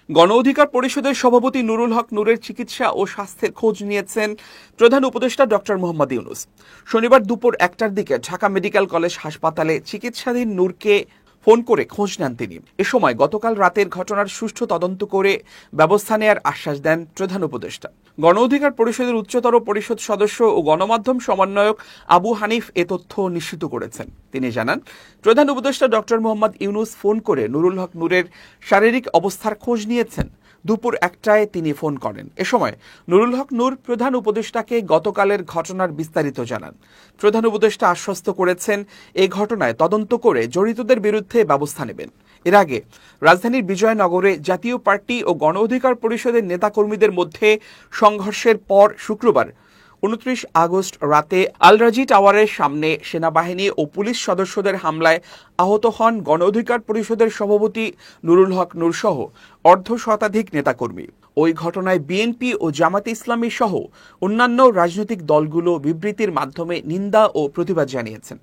গণ অধিকার পরিষদের সভাপতি নুরুল হক নূরের চিকিৎসা ও স্বাস্থ্যের খোঁজ নিয়েছেন প্রধান উপদেষ্টা ডক্টর মোহাম্মদ ইউনূস। শনিবার দুপুর 1টার দিকে ঢাকা মেডিকেল কলেজ হাসপাতালে চিকিৎসাধীন নূরকে ফোন করে খোঁজ নেন তিনি। এ সময় গতকাল রাতের ঘটনার সুষ্ঠু তদন্ত করে ব্যবস্থা নেয়ার আশ্বাস দেন প্রধান উপদেষ্টা। গণ অধিকার পরিষদের উচ্চতর পরিষদ সদস্য ও গণমাধ্যম সমন্বয়ক আবু হানিফ এ তথ্য নিশ্চিত করেছেন। তিনি জানান, প্রধান উপদেষ্টা ডক্টর মোহাম্মদ ইউনূস ফোন করে নুরুল হক নূরের শারীরিক অবস্থার খোঁজ নিয়েছেন। দুপুর 1টায় তিনি ফোন করেন। এ সময় নুরুল হক নূর প্রধান উপদেষ্টাকে গতকালের ঘটনার বিস্তারিত জানান। প্রধান উপদেষ্টা আশ্বস্ত করেছেন, এই ঘটনায় তদন্ত করে জড়িতদের বিরুদ্ধে ব্যবস্থা নেবেন। এর আগে রাজধানীর বিজয়নগরে জাতীয় পার্টি ও গণ অধিকার পরিষদের নেতাকর্মীদের মধ্যে সংঘর্ষের পর শুক্রবার 29 আগস্ট রাতে আলরাজি টাওয়ারের সামনে সেনাবাহিনী ও পুলিশ সদস্যদের হামলায় আহত হন গণ অধিকার পরিষদের সভাপতি নুরুল হক নূর সহ অর্ধশতাধিক নেতাকর্মী। ওই ঘটনায় বিএনপি ও জামাতে ইসলামী সহ অন্যান্য রাজনৈতিক দলগুলো বিবৃতির মাধ্যমে নিন্দা ও প্রতিবাদ জানিয়েছেন।